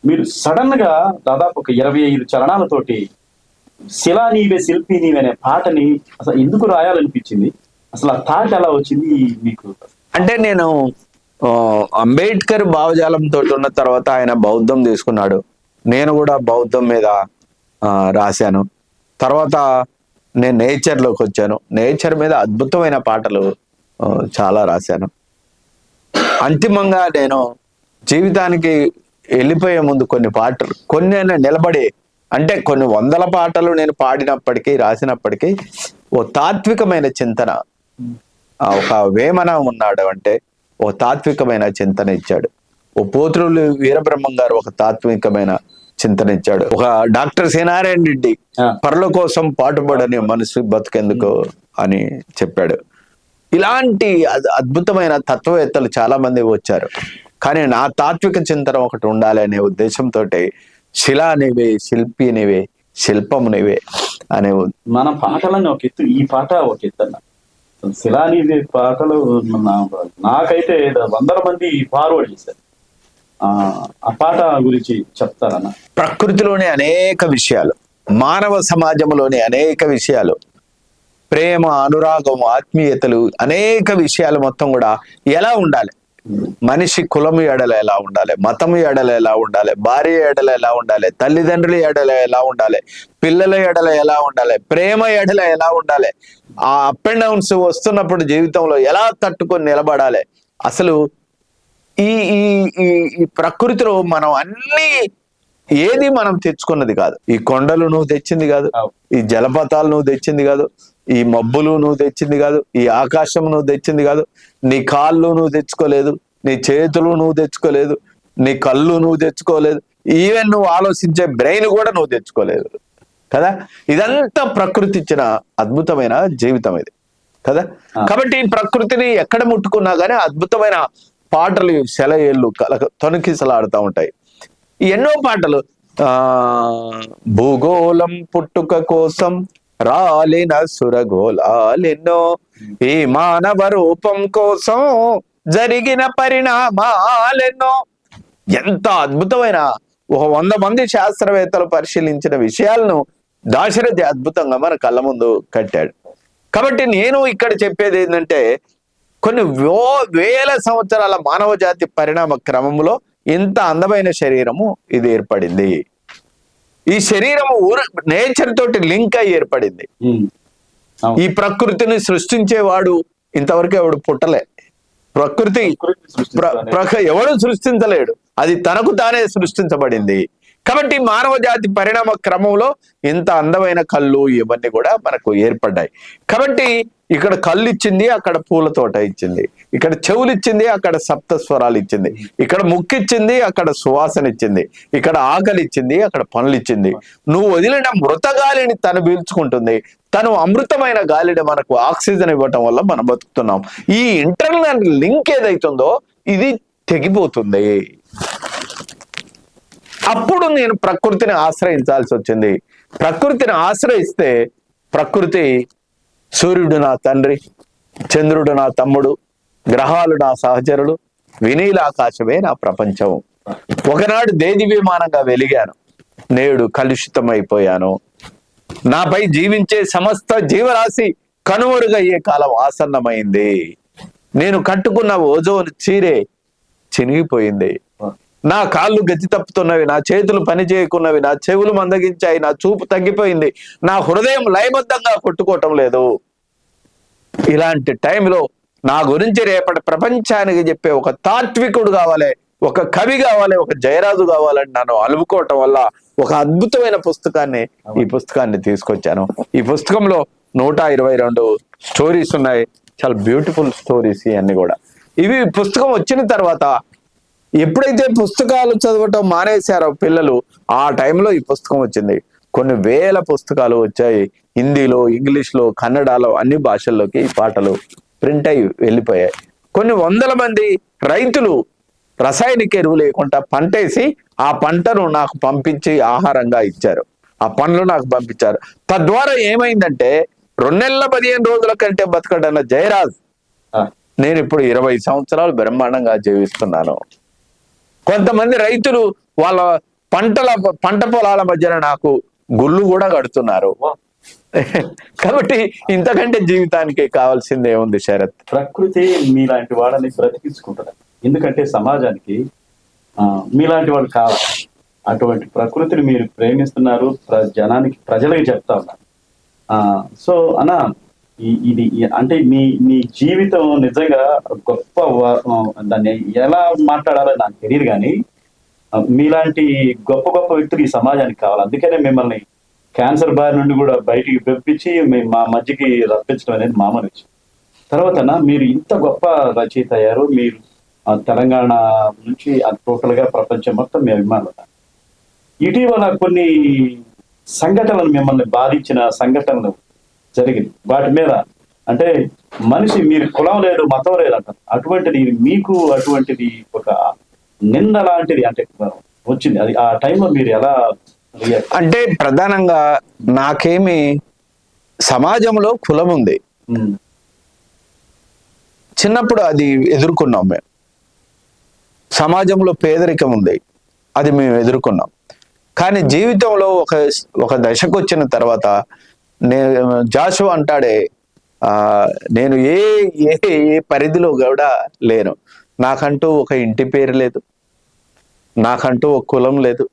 మీరు సడన్ గా దాదాపు ఒక 25 చరణాలతోటి శిలా నీవే శిల్పి నీవే అనే పాటని అసలు ఎందుకు రాయాలనిపించింది? అసలు ఆ థాట్ ఎలా వచ్చింది మీకు? అంటే నేను అంబేద్కర్ భావజాలంతో ఉన్న తర్వాత ఆయన బౌద్ధం తీసుకున్నాడు, నేను కూడా బౌద్ధం మీద రాశాను. తర్వాత నేను నేచర్లోకి వచ్చాను, నేచర్ మీద అద్భుతమైన పాటలు చాలా రాశాను. అంతిమంగా నేను జీవితానికి వెళ్ళిపోయే ముందు కొన్ని పాటలు, కొన్ని నిలబడి, అంటే కొన్ని వందల పాటలు నేను పాడినప్పటికీ రాసినప్పటికీ ఓ తాత్వికమైన చింతన, ఒక వేమన ఉన్నాడు అంటే ఓ తాత్వికమైన చింతన ఇచ్చాడు. ఓ పోతురులు వీరబ్రహ్మం గారు ఒక తాత్వికమైన చింతన ఇచ్చాడు. ఒక డాక్టర్ శ్రీనారాయణ రెడ్డి పరుల కోసం పాటుపడని మనసు బతుకెందుకు అని చెప్పాడు. ఇలాంటి అద్భుతమైన తత్వవేత్తలు చాలా మంది వచ్చారు. కానీ నా తాత్విక చింతన ఒకటి ఉండాలి అనే ఉద్దేశంతో శిలా నీవే శిల్పి నీవే శిల్పం నీవే అనే. మన పాటలన్నీ ఒక ఎత్తు, ఈ పాట ఒక ఎత్తు అన్న. శిలా నీవే పాటలు నాకైతే 100 మంది ఫార్వర్డ్ చేశారు. ఆ పాట గురించి చెప్తారన్న. ప్రకృతిలోని అనేక విషయాలు, మానవ సమాజంలోని అనేక విషయాలు, ప్రేమ, అనురాగం, ఆత్మీయతలు, అనేక విషయాలు మొత్తం కూడా ఎలా ఉండాలి, మనిషి కులము ఎడల ఎలా ఉండాలి, మతము ఎడల ఎలా ఉండాలి, భార్య ఎడల ఎలా ఉండాలి, తల్లిదండ్రుల ఎడల ఎలా ఉండాలి, పిల్లల ఎడల ఎలా ఉండాలి, ప్రేమ ఎడల ఎలా ఉండాలి, ఆ అప్ అండ్ డౌన్స్ వస్తున్నప్పుడు జీవితంలో ఎలా తట్టుకొని నిలబడాలి. అసలు ఈ ఈ ఈ ప్రకృతిలో మనం అన్ని ఏది మనం తెచ్చుకున్నది కాదు. ఈ కొండలు నువ్వు తెచ్చింది కాదు, ఈ జలపాతాలు నువ్వు తెచ్చింది కాదు, ఈ మబ్బులు నువ్వు తెచ్చింది కాదు, ఈ ఆకాశం నువ్వు తెచ్చింది కాదు, నీ కాళ్ళు నువ్వు తెచ్చుకోలేదు, నీ చేతులు నువ్వు తెచ్చుకోలేదు, నీ కళ్ళు నువ్వు తెచ్చుకోలేదు, ఈవెన్ నువ్వు ఆలోచించే బ్రెయిన్ కూడా నువ్వు తెచ్చుకోలేదు కదా. ఇదంతా ప్రకృతి ఇచ్చిన అద్భుతమైన జీవితం ఇది కదా. కాబట్టి ఈ ప్రకృతిని ఎక్కడ ముట్టుకున్నా కానీ అద్భుతమైన పాటలు సెలయేళ్ళు తొణికిసలాడుతూ ఉంటాయి. ఎన్నో పాటలు, భూగోళం పుట్టుక కోసం రాలిన సురగోళాలెన్నో, ఈ మానవ రూపం కోసం జరిగిన పరిణామాలెన్నో. ఎంత అద్భుతమైన 100 మంది శాస్త్రవేత్తలు పరిశీలించిన విషయాలను దాశరథి అద్భుతంగా మన కళ్ళ ముందు కట్టాడు. కాబట్టి నేను ఇక్కడ చెప్పేది ఏంటంటే, కొన్ని వేల సంవత్సరాల మానవ జాతి పరిణామ క్రమంలో ఇంత అందమైన శరీరము ఇది ఏర్పడింది. ఈ శరీరము నేచర్ తోటి లింక్ అయి ఏర్పడింది. ఈ ప్రకృతిని సృష్టించేవాడు ఇంతవరకు ఎవడు పుట్టలే. ప్రకృతి ఎవడు సృష్టించలేడు, అది తనకు తానే సృష్టించబడింది. కాబట్టి మానవ జాతి పరిణామ క్రమంలో ఇంత అందమైన కళ్ళు ఇవన్నీ కూడా మనకు ఏర్పడ్డాయి. కాబట్టి ఇక్కడ కళ్ళు ఇచ్చింది, అక్కడ పూల తోట ఇచ్చింది, ఇక్కడ చెవులు ఇచ్చింది, అక్కడ సప్త స్వరాలు ఇచ్చింది, ఇక్కడ ముక్కు ఇచ్చింది, అక్కడ సువాసన ఇచ్చింది, ఇక్కడ ఆకలి ఇచ్చింది, అక్కడ పనులు ఇచ్చింది. నువ్వు వదిలిన మృత గాలిని తను పీల్చుకుంటుంది, తను అమృతమైన గాలిని మనకు ఆక్సిజన్ ఇవ్వటం వల్ల మనం బతుకుతున్నాం. ఈ ఇంటర్నల్ లింక్ ఏదైతుందో ఇది తెగిపోతుంది. అప్పుడు నేను ప్రకృతిని ఆశ్రయించాల్సి వచ్చింది. ప్రకృతిని ఆశ్రయిస్తే ప్రకృతి సూర్యుడు నా తండ్రి, చంద్రుడు నా తమ్ముడు, గ్రహాలు నా సహచరులు, వినీలాకాశమే నా ప్రపంచం. ఒకనాడు దేదీప్యమానంగా వెలిగాను, నేడు కలుషితమైపోయాను. నాపై జీవించే సమస్త జీవరాశి కనుమరుగయ్యే కాలం ఆసన్నమైంది. నేను కట్టుకున్న ఓజోన్ చీరే చినిగిపోయింది. నా కాళ్ళు గతి తప్పుతున్నవి, నా చేతులు పని చేయకున్నవి, నా చెవులు మందగించాయి, నా చూపు తగ్గిపోయింది, నా హృదయం లయబద్ధంగా కొట్టుకోవటం లేదు. ఇలాంటి టైంలో నా గురించి రేపటి ప్రపంచానికి చెప్పే ఒక తాత్వికుడు కావాలి, ఒక కవి కావాలి, ఒక జయరాజు కావాలని నన్ను అలుపుకోవటం వల్ల ఒక అద్భుతమైన ఈ పుస్తకాన్ని తీసుకొచ్చాను. ఈ పుస్తకంలో 122 స్టోరీస్ ఉన్నాయి. చాలా బ్యూటిఫుల్ స్టోరీస్ ఇవన్నీ కూడా. ఇవి పుస్తకం వచ్చిన తర్వాత ఎప్పుడైతే పుస్తకాలు చదవటం మానేశారో పిల్లలు, ఆ టైంలో ఈ పుస్తకం వచ్చింది. కొన్ని వేల పుస్తకాలు వచ్చాయి. హిందీలో, ఇంగ్లీష్లో, కన్నడలో, అన్ని భాషల్లోకి ఈ పాటలు ప్రింట్ అయ్యి వెళ్ళిపోయాయి. కొన్ని వందల మంది రైతులు రసాయనిక ఎరువు లేకుండా పంటేసి ఆ పంటను నాకు పంపించి ఆహారంగా ఇచ్చారు. ఆ పండ్లు నాకు పంపించారు. తద్వారా ఏమైందంటే 2 నెలల 15 రోజుల కంటే బతకడన్న జయరాజ్ నేను ఇప్పుడు 20 సంవత్సరాలు బ్రహ్మాండంగా జీవిస్తున్నాను. కొంతమంది రైతులు వాళ్ళ పంట పొలాల మధ్యన నాకు గుళ్ళు కూడా కడుతున్నారు. కాబట్టి ఇంతకంటే జీవితానికి కావాల్సిందే ఉంది శరత్. ప్రకృతి మీలాంటి వాళ్ళని బ్రతికించుకుంటారు. ఎందుకంటే సమాజానికి మీలాంటి వాళ్ళు కావాలి. అటువంటి ప్రకృతిని మీరు ప్రేమిస్తున్నారు, ప్రజలకి చెప్తా ఉన్నారు. సో అన్న, ఇది అంటే మీ జీవితం నిజంగా గొప్ప. దాన్ని ఎలా మాట్లాడాలో నాకు తెలియదు, కానీ మీలాంటి గొప్ప గొప్ప వ్యక్తులు ఈ సమాజానికి కావాలి. అందుకనే మిమ్మల్ని క్యాన్సర్ బారి నుండి కూడా బయటికి పంపించి మా మధ్యకి రప్పించడం అనేది మామూలు విషయం. తర్వాత మీరు ఇంత గొప్ప రచయిత అయ్యారు. మీరు తెలంగాణ నుంచి టోటల్ గా ప్రపంచం మొత్తం మీ అభిమానులు. ఇటీవల కొన్ని సంఘటనలు, మిమ్మల్ని బాధించిన సంఘటనలు జరిగింది. వాటి మీద అంటే మనిషి, మీరు కులం లేదు, మతం లేదు అంటారు. అటువంటిది మీకు అటువంటిది ఒక నింద లాంటిది అంటే వచ్చింది. అది ఆ టైంలో మీరు ఎలా అంటే ప్రధానంగా నాకేమి సమాజంలో కులం ఉంది, చిన్నప్పుడు అది ఎదుర్కొన్నాం మేము. సమాజంలో పేదరికం ఉంది, అది మేము ఎదుర్కొన్నాం. కానీ జీవితంలో ఒక దశకు వచ్చిన తర్వాత జాషువా అంటాడే, నేను ఏ పరిధిలో కూడా లేను. నాకంటూ ఒక ఇంటి పేరు లేదు, నాకంటూ ఒక కులం లేదు,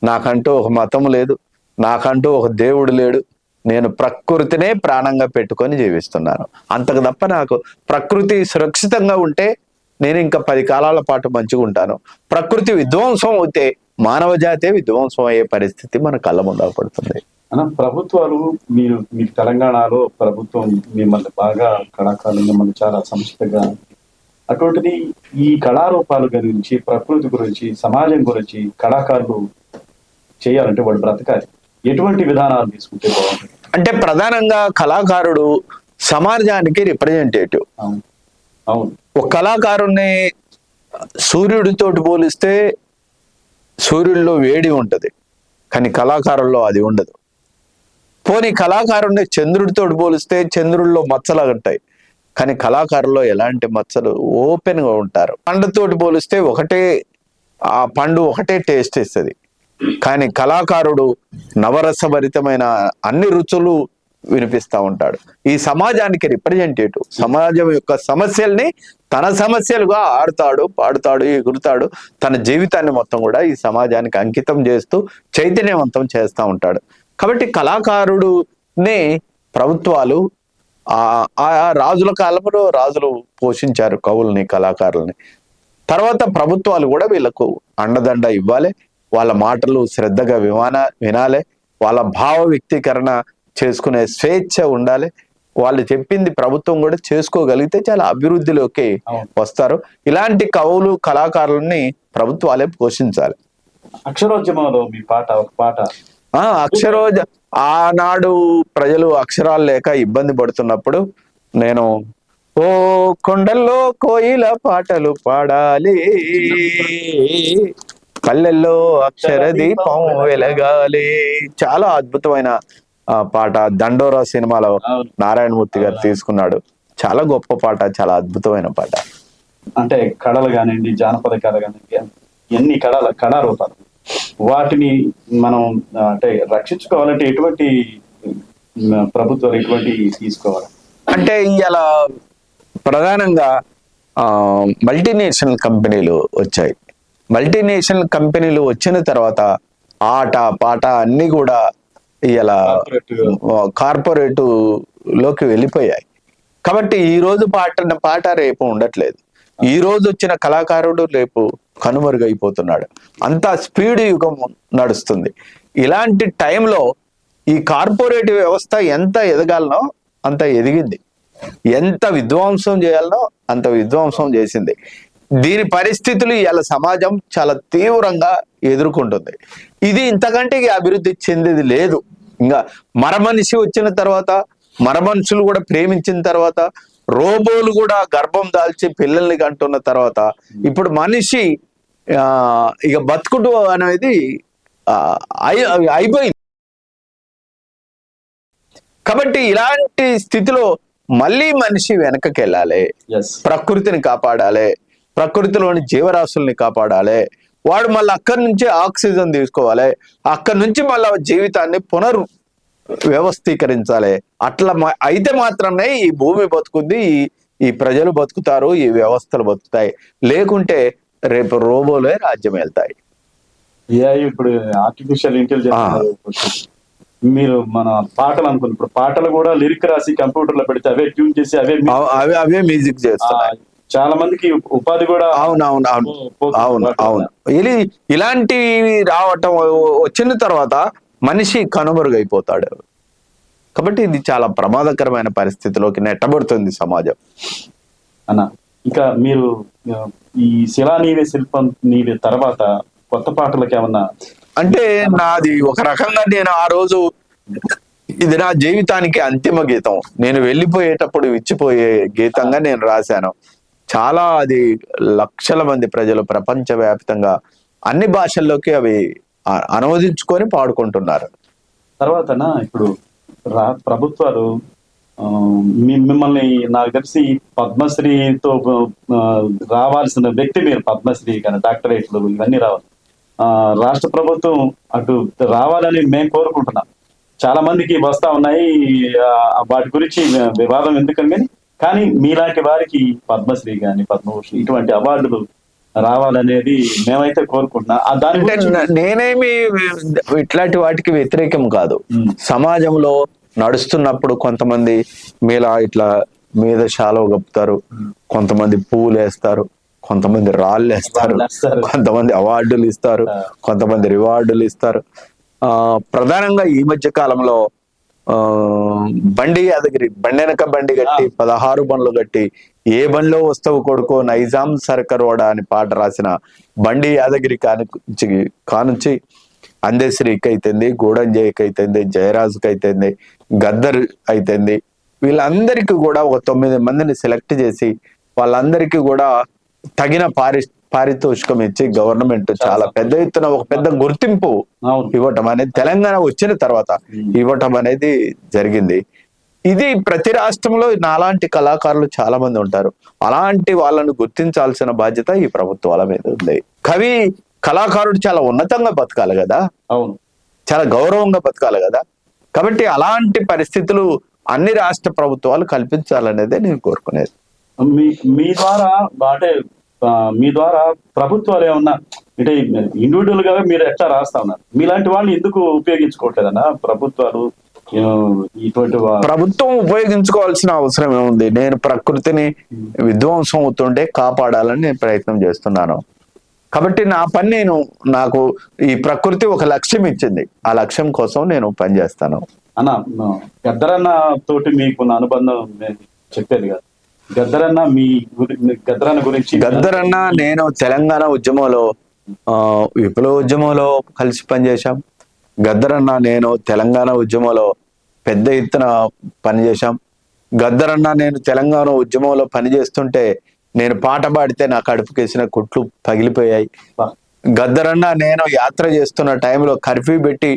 నాకంటూ ఒక మతం లేదు, నాకంటూ ఒక దేవుడు లేడు. నేను ప్రకృతినే ప్రాణంగా పెట్టుకొని జీవిస్తున్నాను. అంతకు తప్ప నాకు ప్రకృతి సురక్షితంగా ఉంటే నేను ఇంకా 10 కాలాల పాటు మంచిగా ఉంటాను. ప్రకృతి విధ్వంసం అయితే మానవ జాతే విధ్వంసం అయ్యే పరిస్థితి మన కళ్ళ ముందు పడుతుంది. ప్రభుత్వాలు, మీరు తెలంగాణలో ప్రభుత్వం మిమ్మల్ని బాగా కళాకారులు మిమ్మల్ని చాలా సంస్థగా, అటువంటిది ఈ కళారూపాల గురించి, ప్రకృతి గురించి, సమాజం గురించి కళాకారులు చేయాలంటే వాడు బ్రతకాలి. ఎటువంటి విధానాలు తీసుకుంటే బాగుంటుంది? అంటే ప్రధానంగా కళాకారుడు సమాజానికి రిప్రజెంటేటివ్. అవును. ఒక కళాకారుణ్ణి సూర్యుడితోటి పోలిస్తే సూర్యుడిలో వేడి ఉంటది, కానీ కళాకారుల్లో అది ఉండదు. పోనీ కళాకారుణ్ణి చంద్రుడితో పోలిస్తే చంద్రుడిలో మచ్చలు ఉంటాయి, కానీ కళాకారుల్లో ఎలాంటి మచ్చలు, ఓపెన్ గా ఉంటారు. పండుతోటి పోలిస్తే ఆ పండు ఒకటే టేస్ట్ ఇస్తుంది, కానీ కళాకారుడు నవరసభరితమైన అన్ని రుచులు వినిపిస్తా ఉంటాడు. ఈ సమాజానికి రిప్రజెంటేటివ్. సమాజం యొక్క సమస్యల్ని తన సమస్యలుగా ఆడుతాడు, పాడుతాడు, ఎగురుతాడు. తన జీవితాన్ని మొత్తం కూడా ఈ సమాజానికి అంకితం చేస్తూ చైతన్యవంతం చేస్తూ ఉంటాడు. కాబట్టి కళాకారుడునే ప్రభుత్వాలు ఆ రాజుల కాలంలో రాజులు పోషించారు కవుల్ని, కళాకారుల్ని. తర్వాత ప్రభుత్వాలు కూడా వీళ్ళకు అండదండ ఇవ్వాలి. వాళ్ళ మాటలు శ్రద్ధగా వినాలి, వాళ్ళ భావ వ్యక్తీకరణ చేసుకునే స్వేచ్ఛ ఉండాలి. వాళ్ళు చెప్పింది ప్రభుత్వం కూడా చేసుకోగలిగితే చాలా అభివృద్ధిలోకి వస్తారు. ఇలాంటి కవులు కళాకారులని ప్రభుత్వాలే పోషించాలి. అక్షరోద్యమంలో మీ పాట, ఒక పాట అక్షరోజ ఆనాడు ప్రజలు అక్షరాలు లేక ఇబ్బంది పడుతున్నప్పుడు నేను ఓ కొండల్లో కోయిల పాటలు పాడాలి, పల్లెల్లో అక్షర దీపం వెలగాలి, చాలా అద్భుతమైన పాట. దండోరా సినిమాలో నారాయణమూర్తి గారు తీసుకున్నాడు. చాలా గొప్ప పాట, చాలా అద్భుతమైన పాట. అంటే కళలు కానివ్వండి, జానపద కళ కానివ్వండి, ఎన్ని కళారూపాలు, వాటిని మనం అంటే రక్షించుకోవాలంటే ఎటువంటి ప్రభుత్వాలు ఎటువంటి తీసుకోవాలి? అంటే ఇవాళ ప్రధానంగా మల్టీనేషనల్ కంపెనీలు వచ్చాయి. మల్టీనేషనల్ కంపెనీలు వచ్చిన తర్వాత ఆట పాట అన్ని కూడా ఇలా కార్పొరేట్ లోకి వెళ్ళిపోయాయి. కాబట్టి ఈ రోజు పాట రేపు ఉండట్లేదు. ఈ రోజు వచ్చిన కళాకారుడు రేపు కనుమరుగైపోతున్నాడు. అంత స్పీడ్ యుగం నడుస్తుంది. ఇలాంటి టైంలో ఈ కార్పొరేట్ వ్యవస్థ ఎంత ఎదగాలనో అంత ఎదిగింది, ఎంత విధ్వంసం చేయాలనో అంత విధ్వంసం చేసింది. దీని పరిస్థితులు ఇవాళ సమాజం చాలా తీవ్రంగా ఎదుర్కొంటుంది. ఇది ఇంతకంటే అభివృద్ధి చెందేది లేదు. ఇంకా మరమనిషి వచ్చిన తర్వాత, మరమనుషులు కూడా ప్రేమించిన తర్వాత, రోబోలు కూడా గర్భం దాల్చి పిల్లల్ని కంటున్న తర్వాత, ఇప్పుడు మనిషి ఇక బతుకుడు అనేది అయిపోయింది. కాబట్టి ఇలాంటి స్థితిలో మళ్ళీ మనిషి వెనకకి వెళ్ళాలి, ప్రకృతిని కాపాడాలి, ప్రకృతిలోని జీవరాశుల్ని కాపాడాలి. వాడు మళ్ళీ అక్కడి నుంచి ఆక్సిజన్ తీసుకోవాలి, అక్కడి నుంచి మళ్ళీ జీవితాన్ని వ్యవస్థీకరించాలి. అట్లా అయితే మాత్రమే ఈ భూమి బతుకుంది, ఈ ప్రజలు బతుకుతారు, ఈ వ్యవస్థలు బతుకుతాయి. లేకుంటే రేపు రోబోలే రాజ్యం వెళ్తాయి. ఇప్పుడు ఆర్టిఫిషియల్ ఇంటెలిజెన్స్, మీరు మన పాటలు అనుకున్న, ఇప్పుడు పాటలు కూడా లిరిక్ రాసి కంప్యూటర్ లో పెడితే అవే ట్యూన్ చేసి అవే మ్యూజిక్ చేస్తాయి. చాలా మందికి ఉపాధి కూడా. అవును. ఇలాంటి రావటం వచ్చిన తర్వాత మనిషి కనుమరుగైపోతాడు. కాబట్టి ఇది చాలా ప్రమాదకరమైన పరిస్థితిలోకి నెట్టబడుతుంది సమాజం అన్న. ఇంకా మీరు ఈ శిలా నీవే శిల్పం నీవే తర్వాత కొత్త పాటలకు ఏమన్నా? అంటే నాది ఒక రకంగా, నేను ఆ రోజు ఇది నా జీవితానికి అంతిమ గీతం, నేను వెళ్ళిపోయేటప్పుడు ఇచ్చిపోయే గీతంగా నేను రాశాను. చాలా అది లక్షల మంది ప్రజలు ప్రపంచవ్యాప్తంగా అన్ని భాషల్లోకి అవి అనువదించుకొని పాడుకుంటున్నారు. తర్వాత ఇప్పుడు ప్రభుత్వాలు మిమ్మల్ని నాకు తెలిసి పద్మశ్రీతో రావాల్సిన వ్యక్తి మీరు. పద్మశ్రీ కానీ డాక్టరేట్లు ఇవన్నీ రావాలి. రాష్ట్ర ప్రభుత్వం అటు రావాలని మేము కోరుకుంటున్నాం. చాలా మందికి వస్తా ఉన్నాయి, వాటి గురించి వివాదం ఎందుకని, కానీ మీలాంటి వారికి పద్మశ్రీ కానీ పద్మభూషణ్ ఇటువంటి అవార్డులు రావాలనేది మేమైతే కోరుకుంటున్నాం. నేనేమి ఇట్లాంటి వాటికి వ్యతిరేకం కాదు. సమాజంలో నడుస్తున్నప్పుడు కొంతమంది మీలా ఇట్లా మీద శాలువ కప్పుతారు, కొంతమంది పువ్వులు వేస్తారు, కొంతమంది రాళ్ళు వేస్తారు, కొంతమంది అవార్డులు ఇస్తారు, కొంతమంది రివార్డులు ఇస్తారు. ప్రధానంగా ఈ మధ్య కాలంలో బండి యాదగిరి బండెనక బండి కట్టి 16 బండ్లు కట్టి ఏ బండిలో వస్తావు కొడుకో నైజాం సర్కర్ వాడ అని పాట రాసిన బండి యాదగిరి కానుంచి అందశ్రీకి అయితేంది, గూడంజయ్యకి అయితేంది, జయరాజుకి అయితేంది, గద్దర్ అయితేంది, వీళ్ళందరికీ కూడా ఒక 9 మందిని సెలెక్ట్ చేసి వాళ్ళందరికీ కూడా తగిన పారితోషికం ఇచ్చి గవర్నమెంట్ చాలా పెద్ద ఎత్తున ఒక పెద్ద గుర్తింపు ఇవ్వటం అనేది తెలంగాణ వచ్చిన తర్వాత ఇవ్వటం అనేది జరిగింది. ఇది ప్రతి రాష్ట్రంలో నాలాంటి కళాకారులు చాలా మంది ఉంటారు. అలాంటి వాళ్ళను గుర్తించాల్సిన బాధ్యత ఈ ప్రభుత్వాల మీద ఉంది. కవి కళాకారుడు చాలా ఉన్నతంగా బతకాలి కదా, అవును, చాలా గౌరవంగా బతకాలి కదా. కాబట్టి అలాంటి పరిస్థితులు అన్ని రాష్ట్ర ప్రభుత్వాలు కల్పించాలనేదే నేను కోరుకునేది. మీ ద్వారా అంటే మీ ద్వారా ప్రభుత్వాలు ఏమన్నా అంటే ఇండివిజువల్ గా మీరు ఎట్లా రాస్తా ఉన్నారు, మీలాంటి వాళ్ళు ఎందుకు ఉపయోగించుకోవట్లేదన్నా ప్రభుత్వాలు? ఇటువంటి ప్రభుత్వం ఉపయోగించుకోవాల్సిన అవసరం ఏముంది? నేను ప్రకృతిని విధ్వంసం అవుతుంటే కాపాడాలని నేను ప్రయత్నం చేస్తున్నాను. కాబట్టి నా పని నాకు ఈ ప్రకృతి ఒక లక్ష్యం ఇచ్చింది, ఆ లక్ష్యం కోసం నేను పని చేస్తాను. అన్న గద్దరన్న తోటి మీకున్న అనుబంధం నేను చెప్పేది కాదు. గద్దరన్న గద్దరన్న గురించి గద్దరన్న నేను తెలంగాణ ఉద్యమంలో విప్లవ ఉద్యమంలో కలిసి పనిచేశాం. గద్దరన్న నేను తెలంగాణ ఉద్యమంలో పెద్ద ఎత్తున పనిచేశాం. గద్దరన్న నేను తెలంగాణ ఉద్యమంలో పనిచేస్తుంటే నేను పాట పాడితే నా కడుపుకేసిన కుట్లు పగిలిపోయాయి. గద్దరన్న నేను యాత్ర చేస్తున్న టైంలో కర్ఫ్యూ పెట్టి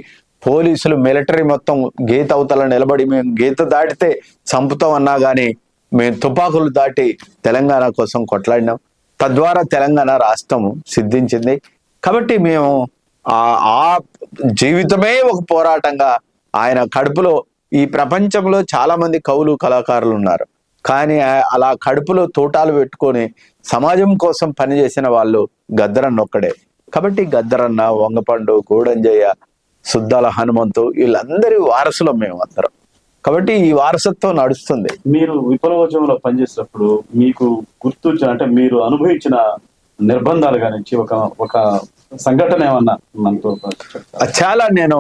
పోలీసులు మిలిటరీ మొత్తం గీత అవతల నిలబడి మేము గీత దాటితే చంపుతాం అన్నా కానీ మేము తుపాకులు దాటి తెలంగాణ కోసం కొట్లాడినాం. తద్వారా తెలంగాణ రాష్ట్రం సిద్ధించింది. కాబట్టి మేము ఆ జీవితమే ఒక పోరాటంగా ఆయన కడుపులో, ఈ ప్రపంచంలో చాలా మంది కవులు కళాకారులు ఉన్నారు, కానీ అలా కడుపులో తోటాలు పెట్టుకొని సమాజం కోసం పనిచేసిన వాళ్ళు గద్దరన్న ఒక్కడే. కాబట్టి గద్దరన్న, వంగపండు, గూడంజయ్య, సుద్దాల హనుమంతు వీళ్ళందరి వారసులం మేము అందరం. కాబట్టి ఈ వారసత్వం నడుస్తుంది. మీరు విప్లవోద్యమంలో పనిచేసినప్పుడు మీకు గుర్తొచ్చిన, అంటే మీరు అనుభవించిన నిర్బంధాలు కానించి ఒక సంఘటన ఏమన్నా మనతో చాలా. నేను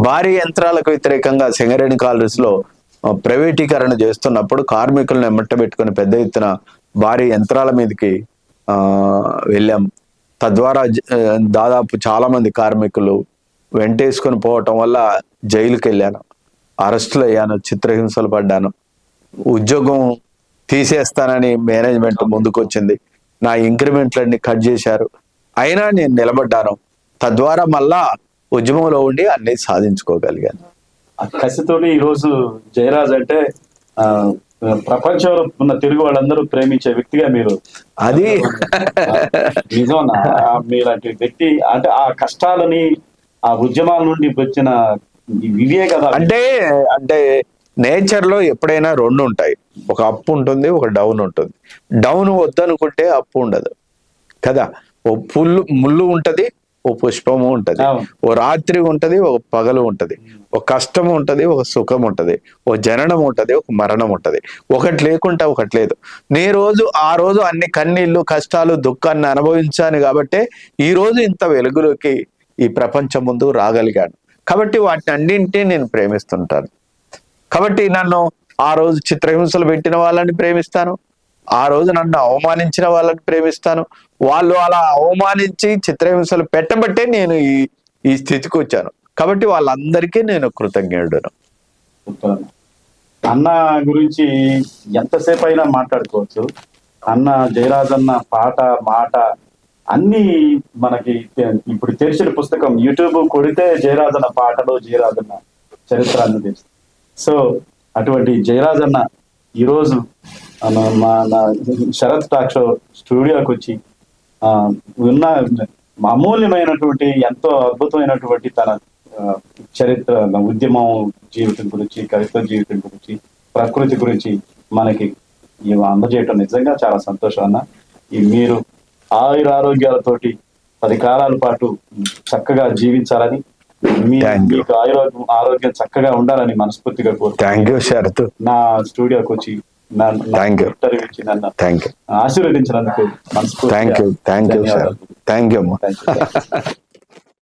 భారీ యంత్రాలకు వ్యతిరేకంగా సింగరేణి కాలనీస్ లో ప్రైవేటీకరణ చేస్తున్నప్పుడు కార్మికులను ఎమ్మట్టబెట్టుకుని పెద్ద ఎత్తున భారీ యంత్రాల మీదకి వెళ్ళాం. తద్వారా దాదాపు చాలా మంది కార్మికులు వెంటేసుకొని పోవటం వల్ల జైలుకి వెళ్ళాను, అరెస్టులు అయ్యాను, చిత్రహింసలు పడ్డాను. ఉద్యోగం తీసేస్తానని మేనేజ్మెంట్ ముందుకు వచ్చింది, నా ఇంక్రిమెంట్లన్నీ కట్ చేశారు. అయినా నేను నిలబడ్డాను. తద్వారా మళ్ళా ఉద్యమంలో ఉండి అన్ని సాధించుకోగలిగాను. కసితోటి ఈరోజు జయరాజ్ అంటే ప్రపంచంలో ఉన్న తెలుగు వాళ్ళందరూ ప్రేమించే వ్యక్తిగా మీరు, అది నిజం. మీలాంటి వ్యక్తి అంటే ఆ కష్టాలని, ఆ ఉద్యమాల నుండి వచ్చిన ఇవే కదా. అంటే నేచర్ లో ఎప్పుడైనా రెండు ఉంటాయి, ఒక అప్ ఉంటుంది, ఒక డౌన్ ఉంటుంది. డౌన్ వద్దనుకుంటే అప్పు ఉండదు కదా. ఓ ముళ్ళు ఉంటది, ఓ పుష్పము ఉంటది, ఓ రాత్రి ఉంటది, ఒక పగలు ఉంటది, ఒక కష్టం ఉంటది, ఒక సుఖం ఉంటది, ఓ జననం ఉంటది, ఒక మరణం ఉంటది. ఒకటి లేకుంటే ఒకటి లేదు. ఆ రోజు అన్ని కన్నీళ్లు, కష్టాలు, దుఃఖాన్ని అనుభవించాను కాబట్టి ఈ రోజు ఇంత వెలుగులోకి ఈ ప్రపంచం ముందు రాగలిగాను. కాబట్టి వాటిని అన్నింటినీ నేను ప్రేమిస్తుంటాను. కాబట్టి నన్ను ఆ రోజు చిత్రహింసలు పెట్టిన వాళ్ళని ప్రేమిస్తాను, ఆ రోజు నన్ను అవమానించిన వాళ్ళని ప్రేమిస్తాను. వాళ్ళు అలా అవమానించి చిత్రహింసలు పెట్టబట్టే నేను ఈ స్థితికి వచ్చాను. కాబట్టి వాళ్ళందరికీ నేను కృతజ్ఞుడును. అన్న గురించి ఎంతసేపు అయినా మాట్లాడుకోవచ్చు. అన్న, జయరాజ్ అన్న పాట, మాట అన్ని మనకి ఇప్పుడు తెరిచిన పుస్తకం యూట్యూబ్ కొడితే జయరాజ్ అన్న పాటలు, జయరాజ్ అన్న చరిత్ర అన్ని తెలుసు. సో అటువంటి జయరాజ్ అన్న ఈరోజు నా శరత్ టాక్ షో స్టూడియోకి వచ్చి ఉన్న అమూల్యమైనటువంటి, ఎంతో అద్భుతమైనటువంటి తన చరిత్ర, ఉద్యమం జీవితం గురించి, కవిత్వ జీవితం గురించి, ప్రకృతి గురించి మనకి అందజేయటం నిజంగా చాలా సంతోషం అన్న. మీరు ఆయురారోగ్యాలతోటి 10 కాలాల పాటు చక్కగా జీవించాలని, మీకు ఆరోగ్యం చక్కగా ఉండాలని మనస్ఫూర్తిగా కోరుకుంటున్నాను. నా స్టూడియోకి వచ్చి ఇంటర్వ్యూ ఇచ్చి నన్ను ఆశీర్వదించినందుకు మనస్ఫూర్తిగా థ్యాంక్ యూ.